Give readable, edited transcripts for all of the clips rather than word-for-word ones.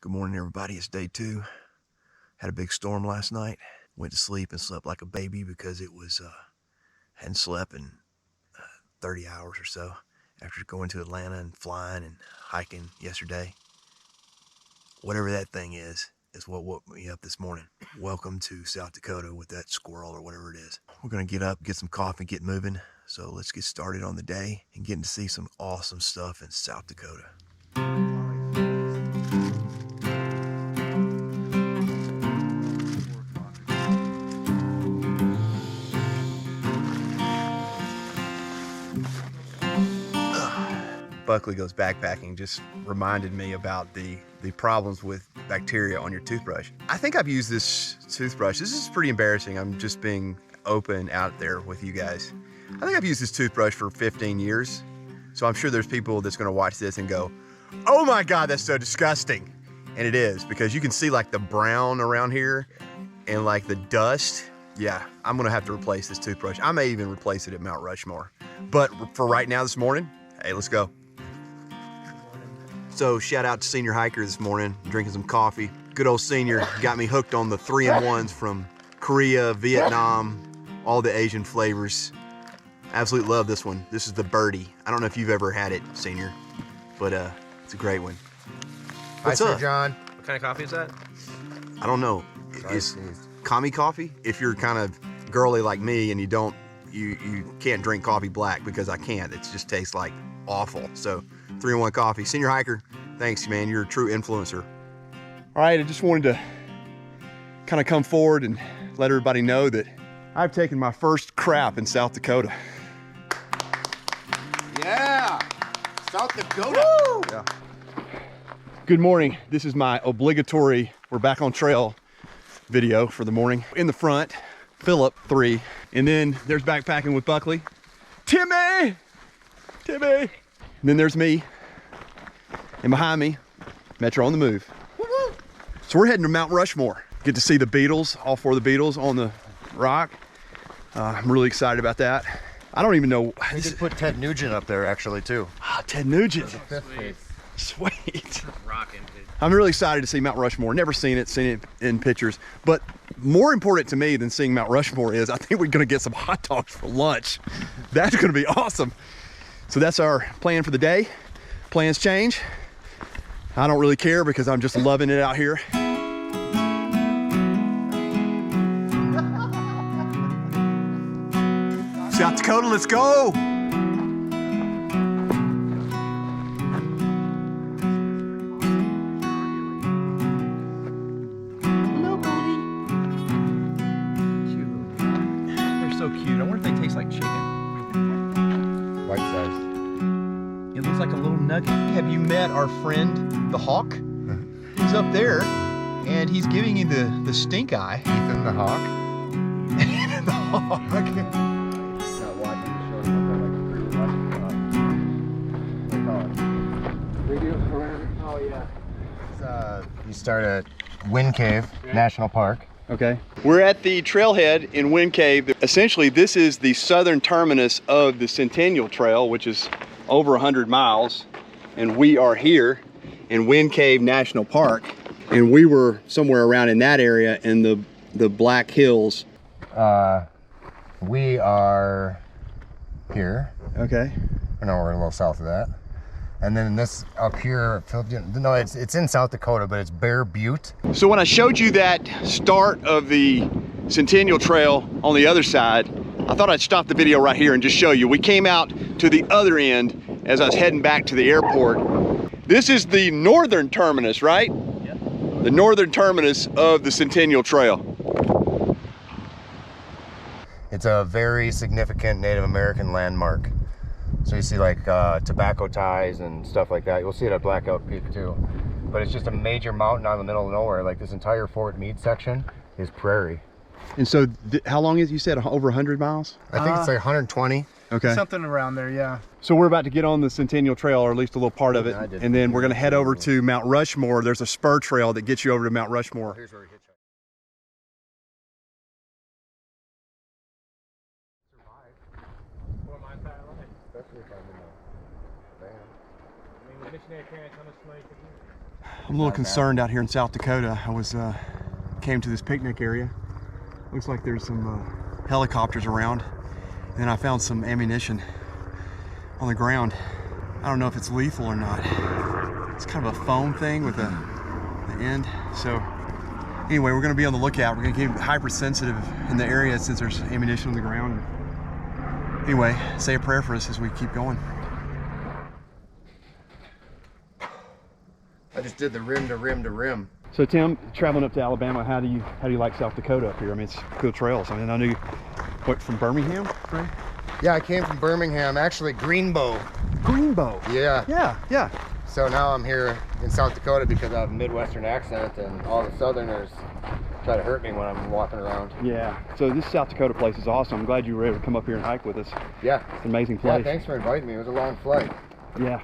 Good morning, everybody. It's day 2. Had a big storm last night. Went to sleep and slept like a baby because it was hadn't slept in 30 hours or so after going to Atlanta and flying and hiking yesterday. Whatever that thing is what woke me up this morning. Welcome to South Dakota with that squirrel or whatever it is. We're gonna get up, get some coffee, get moving. So let's get started on the day and getting to see some awesome stuff in South Dakota. Buckley goes backpacking just reminded me about the problems with bacteria on your toothbrush. I think I've used this toothbrush. This is pretty embarrassing. I'm just being open out there with you guys. I think I've used this toothbrush for 15 years. So I'm sure there's people that's gonna watch this and go, oh my God, that's so disgusting. And it is, because you can see like the brown around here and like the dust. Yeah, I'm gonna have to replace this toothbrush. I may even replace it at Mount Rushmore. But for right now this morning, hey, let's go. So shout out to Senior Hiker this morning, drinking some coffee. Good old Senior got me hooked on the 3-in-1s from Korea, Vietnam, all the Asian flavors. Absolutely love this one. This is the Birdie. I don't know if you've ever had it, Senior, but it's a great one. What's Hi, up, Sir John? What kind of coffee is that? I don't know. It's commie coffee. If you're kind of girly like me and you can't drink coffee black, because I can't. It just tastes like awful. So 3-in-1 coffee. Senior Hiker, thanks, man. You're a true influencer. All right, I just wanted to kind of come forward and let everybody know that I've taken my first crap in South Dakota. Yeah, South Dakota. Woo! Yeah. Good morning. This is my obligatory we're back on trail video for the morning. In the front, Phillip, 3. And then there's backpacking with Buckley. Timmy! And then there's me. And behind me, Metro on the move. Woo-hoo! So we're heading to Mount Rushmore. Get to see the beetles, all 4 of the beetles on the rock. I'm really excited about that. I don't even know. We could put Ted Nugent up there actually too. Ah, Ted Nugent. Sweet. I'm really excited to see Mount Rushmore. Never seen it in pictures. But more important to me than seeing Mount Rushmore is I think we're gonna get some hot dogs for lunch. That's gonna be awesome. So that's our plan for the day. Plans change. I don't really care because I'm just loving it out here. South Dakota, let's go! Hello, buddy. Cute. They're so cute. I wonder if they taste like chicken. White size. It looks like a little nugget. Have you met our friend, the hawk? He's up there, and he's giving you the stink eye. Ethan the Hawk. The hawk. Not watching the show. Oh yeah. You start at Wind Cave National Park. Okay. We're at the trailhead in Wind Cave. Essentially, this is the southern terminus of the Centennial Trail, which is over 100 miles. And we are here in Wind Cave National Park. And we were somewhere around in that area in the Black Hills. We are here. Okay. No, we're a little south of that. And then this up here, no, it's in South Dakota, but it's Bear Butte. So when I showed you that start of the Centennial Trail on the other side, I thought I'd stop the video right here and just show you. We came out to the other end as I was heading back to the airport. This is the northern terminus, right? Yep. The northern terminus of the Centennial Trail. It's a very significant Native American landmark. So you see like tobacco ties and stuff like that. You'll see it at Black Elk Peak too. But it's just a major mountain out in the middle of nowhere. Like this entire Fort Meade section is prairie. And so how long is, you said over 100 miles? I think it's like 120. Okay. Something around there, yeah. So we're about to get on the Centennial Trail, or at least a little part of it. I did. And then we're gonna head over to Mount Rushmore. There's a spur trail that gets you over to Mount Rushmore. Here's where we hitchhike. I'm a little concerned out here in South Dakota. I was came to this picnic area. Looks like there's some helicopters around, and then I found some ammunition on the ground. I don't know if it's lethal or not. It's kind of a foam thing with the end. So anyway, we're going to be on the lookout. We're going to keep hypersensitive in the area since there's ammunition on the ground. Anyway, say a prayer for us as we keep going. I just did the rim to rim to rim. So Tim, traveling up to Alabama, how do you like South Dakota up here? I mean, it's cool trails. I mean, I knew you, what, from Birmingham, right? Yeah, I came from Birmingham, actually Greenbow. Greenbow. Yeah. Yeah. So now I'm here in South Dakota because I have a Midwestern accent, and all the Southerners try to hurt me when I'm walking around. Yeah. So this South Dakota place is awesome. I'm glad you were able to come up here and hike with us. Yeah. It's an amazing place. Yeah, thanks for inviting me. It was a long flight. Yeah.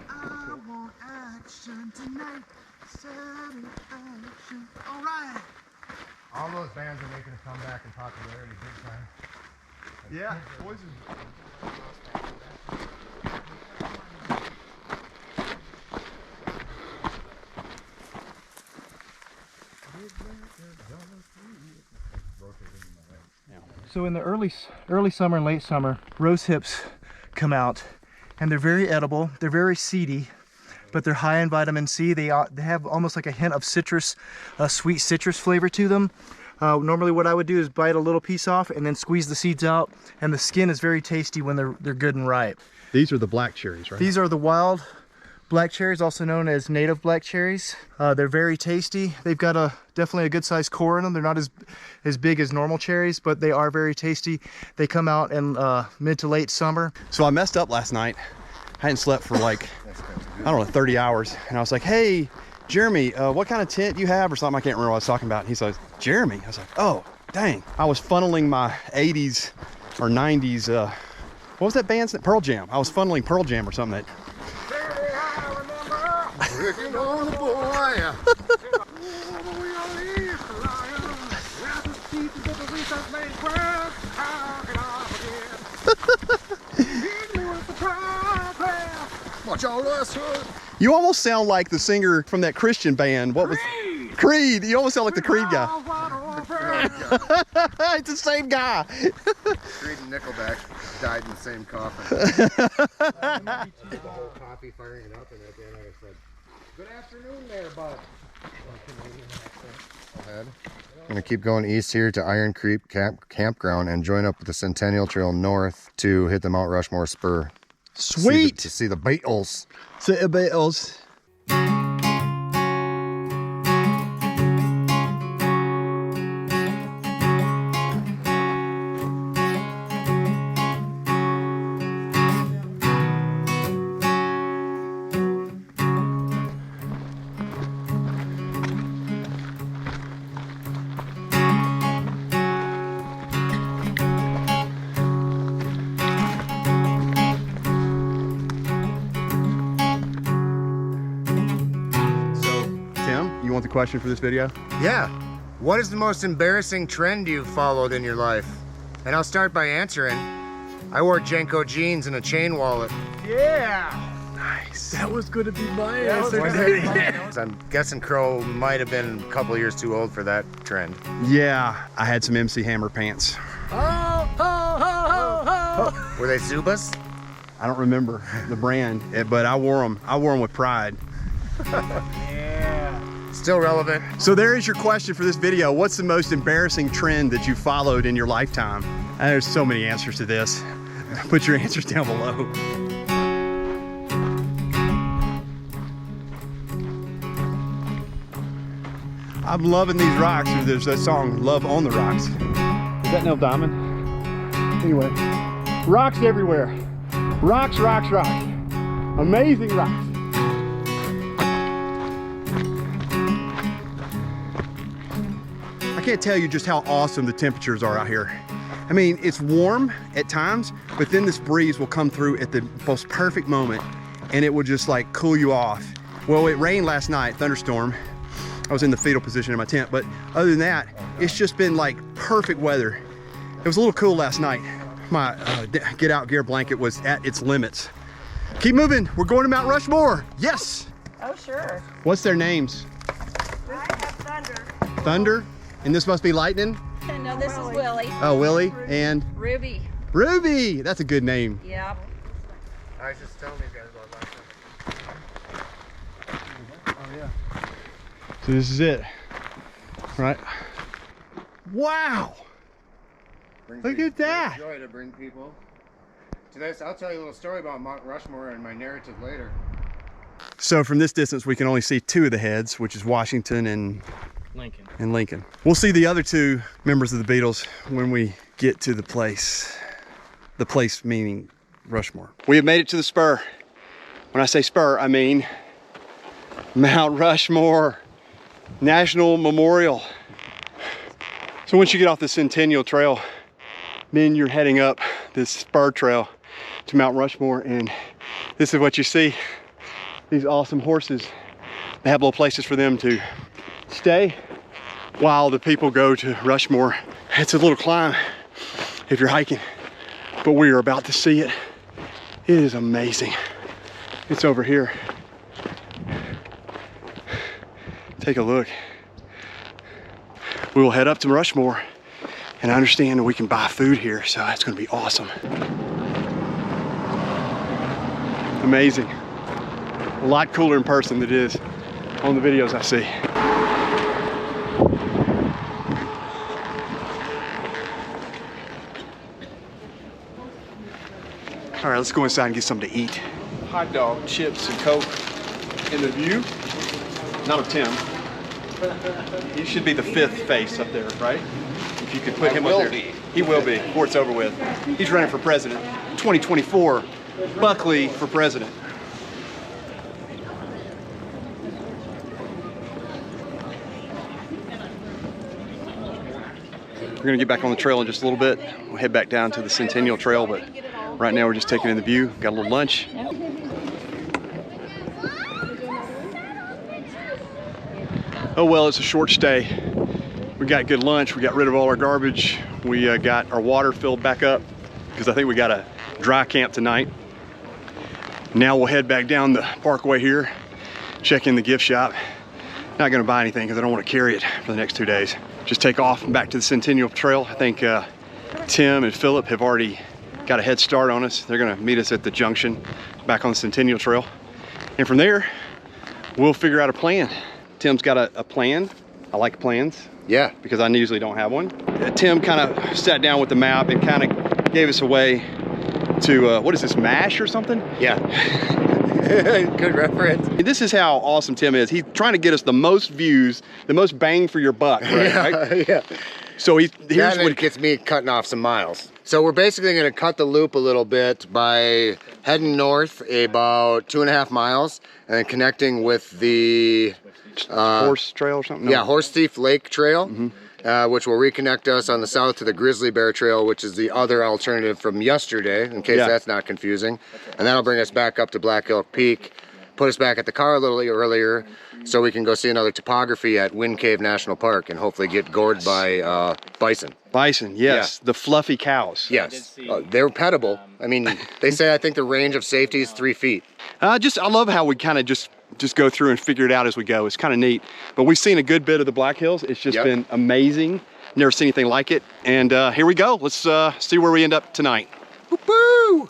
I want action tonight. Saturday action. All right. All those bands are making a comeback in popularity big time. Yeah. Boys So in the early summer and late summer, rose hips come out, and they're very edible. They're very seedy, but they're high in vitamin C. They have almost like a hint of citrus, a sweet citrus flavor to them. Normally what I would do is bite a little piece off and then squeeze the seeds out, and the skin is very tasty when they're good and ripe. These are the black cherries, right? These are the wild black cherries, also known as native black cherries. They're very tasty. They've got definitely a good sized core in them. They're not as big as normal cherries, but they are very tasty. They come out in mid to late summer. So I messed up last night. I hadn't slept for like, I don't know, 30 hours. And I was like, hey, Jeremy, what kind of tent do you have or something? I can't remember what I was talking about. And he says, Jeremy. I was like, oh, dang. I was funneling my 80s or 90s, what was that band's name? Pearl Jam. I was funneling Pearl Jam or something. Working on the boy. Watch all us. You almost sound like the singer from that Christian band. What was Creed? You almost sound like the Creed guy. It's the same guy. Creed and Nickelback died in the same coffin. The whole coffee firing it up, and at the end I said, "Good afternoon there, bud." I'm gonna keep going east here to Iron Creek Campground and join up with the Centennial Trail north to hit the Mount Rushmore spur. Sweet. To see the Beatles. See the Beatles. The question for this video? Yeah. What is the most embarrassing trend you've followed in your life? And I'll start by answering. I wore Jenko jeans and a chain wallet. Yeah. Nice. That was going to be my answer. answer. I'm guessing Crow might have been a couple years too old for that trend. Yeah, I had some MC Hammer pants. Were they Zubas? I don't remember the brand, but I wore them. I wore them with pride. Still relevant. So there is your question for this video. What's the most embarrassing trend that you followed in your lifetime? And there's so many answers to this. Put your answers down below. I'm loving these rocks. There's that song, Love on the Rocks. Is that Neil Diamond? Anyway, rocks everywhere. Rocks, rocks, rocks. Amazing rocks. I can't tell you just how awesome the temperatures are out here. I mean, it's warm at times, but then this breeze will come through at the most perfect moment and it will just like cool you off. Well, it rained last night, thunderstorm. I was in the fetal position in my tent, but other than that, it's just been like perfect weather. It was a little cool last night. My get out gear blanket was at its limits. Keep moving, we're going to Mount Rushmore, yes! Oh, sure. What's their names? I have Thunder. Thunder? And this must be Lightning? No, this is Willie. Oh, Willie and Ruby. Ruby. That's a good name. Yep. I was just telling these guys about that. So this is it, right? Wow! Look at that! Joy to bring people to this. I'll tell you a little story about Mount Rushmore and my narrative later. So from this distance, we can only see two of the heads, which is Washington and Lincoln. We'll see the other two members of the Beatles when we get to the place. The place meaning Rushmore. We have made it to the spur. When I say spur, I mean Mount Rushmore National Memorial. So once you get off the Centennial Trail, then you're heading up this spur trail to Mount Rushmore, and this is what you see. These awesome horses. They have little places for them to stay while the people go to Rushmore. It's a little climb if you're hiking, but we are about to see it. It is amazing. It's over here. Take a look. We will head up to Rushmore, and I understand that we can buy food here, so that's gonna be awesome. Amazing. A lot cooler in person than it is on the videos I see. All right, let's go inside and get something to eat. Hot dog, chips, and Coke in the view. Not of Tim. He should be the fifth face up there, right? If you could put him up there. He will be before it's over with. He's running for president. 2024, Buckley for president. We're gonna get back on the trail in just a little bit. We'll head back down to the Centennial Trail, but right now we're just taking in the view. Got a little lunch. Oh well, it's a short stay. We got good lunch, we got rid of all our garbage. We got our water filled back up because I think we got a dry camp tonight. Now we'll head back down the parkway here, check in the gift shop. Not gonna buy anything because I don't want to carry it for the next 2 days. Just take off and back to the Centennial Trail. I think Tim and Phillip have already got a head start on us. They're gonna meet us at the junction back on the Centennial Trail. And from there, we'll figure out a plan. Tim's got a plan. I like plans. Yeah. Because I usually don't have one. Tim kind of sat down with the map and kind of gave us a way to, what is this, MASH or something? Yeah. Good reference. This is how awesome Tim is. He's trying to get us the most views, the most bang for your buck, right? Yeah. So here's what what it gets me cutting off some miles. So we're basically going to cut the loop a little bit by heading north about 2.5 miles and then connecting with the Horse Trail or something? Yeah, Horse Thief Lake Trail, which will reconnect us on the south to the Grizzly Bear Trail, which is the other alternative from yesterday, in case that's not confusing. And that'll bring us back up to Black Elk Peak, put us back at the car a little earlier, so we can go see another topography at Wind Cave National Park and hopefully get gored by bison. Bison, yes. Yeah. The fluffy cows. Yes, they're pettable. I mean, they say I think the range of safety is 3 feet. I love how we kind of just go through and figure it out as we go. It's kind of neat. But we've seen a good bit of the Black Hills. It's just been amazing. Never seen anything like it. And here we go. Let's see where we end up tonight. Woo-hoo!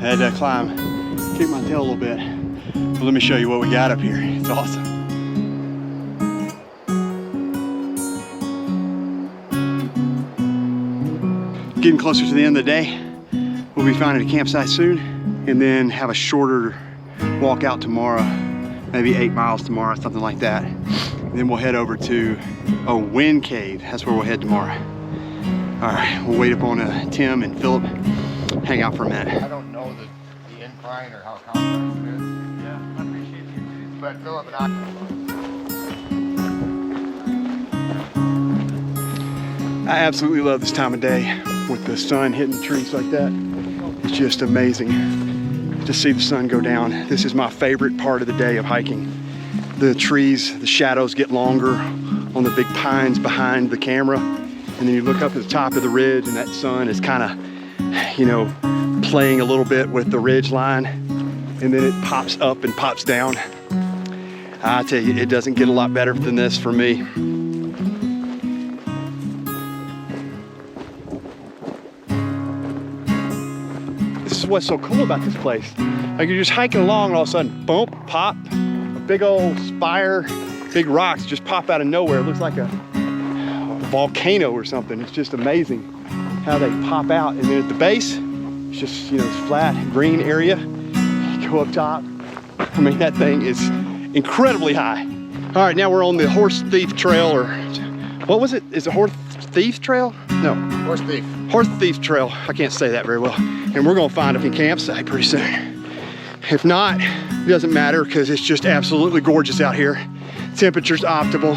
I had to climb, kick my tail a little bit. But let me show you what we got up here. It's awesome. Getting closer to the end of the day. We'll be finding a campsite soon and then have a shorter walk out tomorrow, maybe 8 miles tomorrow, something like that. And then we'll head over to Wind Cave. That's where we'll head tomorrow. All right, we'll wait up on Tim and Phillip. Hang out for a minute. I don't know the incline or how complex it is. Yeah, I appreciate you. But Phillip and I... I absolutely love this time of day with the sun hitting the trees like that. It's just amazing to see the sun go down. This is my favorite part of the day of hiking. The trees, the shadows get longer on the big pines behind the camera. And then you look up at the top of the ridge and that sun is kind of, you know, playing a little bit with the ridge line. And then it pops up and pops down. I tell you, it doesn't get a lot better than this for me. This is what's so cool about this place. Like, you're just hiking along and all of a sudden, boom, pop, a big old spire, big rocks just pop out of nowhere. It looks like a volcano or something. It's just amazing how they pop out. And then at the base, it's just, you know, this flat green area. You go up top. I mean, that thing is incredibly high. All right, now we're on the Horse Thief Trail, or what was it? Is it Horse Thief Trail? No. Horse thief. Horse Thief Trail. I can't say that very well. And we're gonna find a campsite pretty soon. If not, it doesn't matter because it's just absolutely gorgeous out here. Temperature's optimal.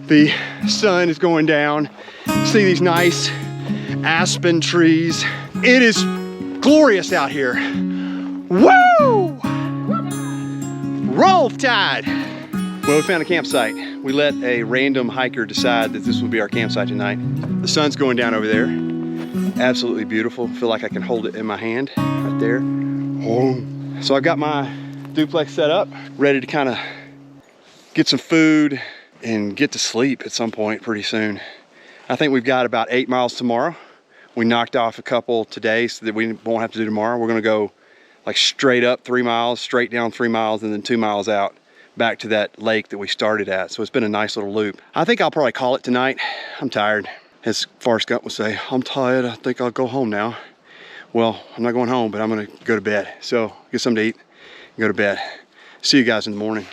The sun is going down. See these nice aspen trees. It is glorious out here. Woo! Roll Tide! Well, we found a campsite. We let a random hiker decide that this would be our campsite tonight. The sun's going down over there. Absolutely beautiful. Feel like I can hold it in my hand right there. Oh. So I've got my duplex set up, ready to kind of get some food and get to sleep at some point pretty soon. I think we've got about 8 miles tomorrow. We knocked off a couple today so that we won't have to do tomorrow. We're gonna go like straight up 3 miles, straight down 3 miles, and then 2 miles out back to that lake that we started at. So it's been a nice little loop. I think I'll probably call it tonight. I'm tired. As Forrest Gump would say, I'm tired, I think I'll go home now. Well, I'm not going home, but I'm gonna go to bed. So get something to eat and go to bed. See you guys in the morning.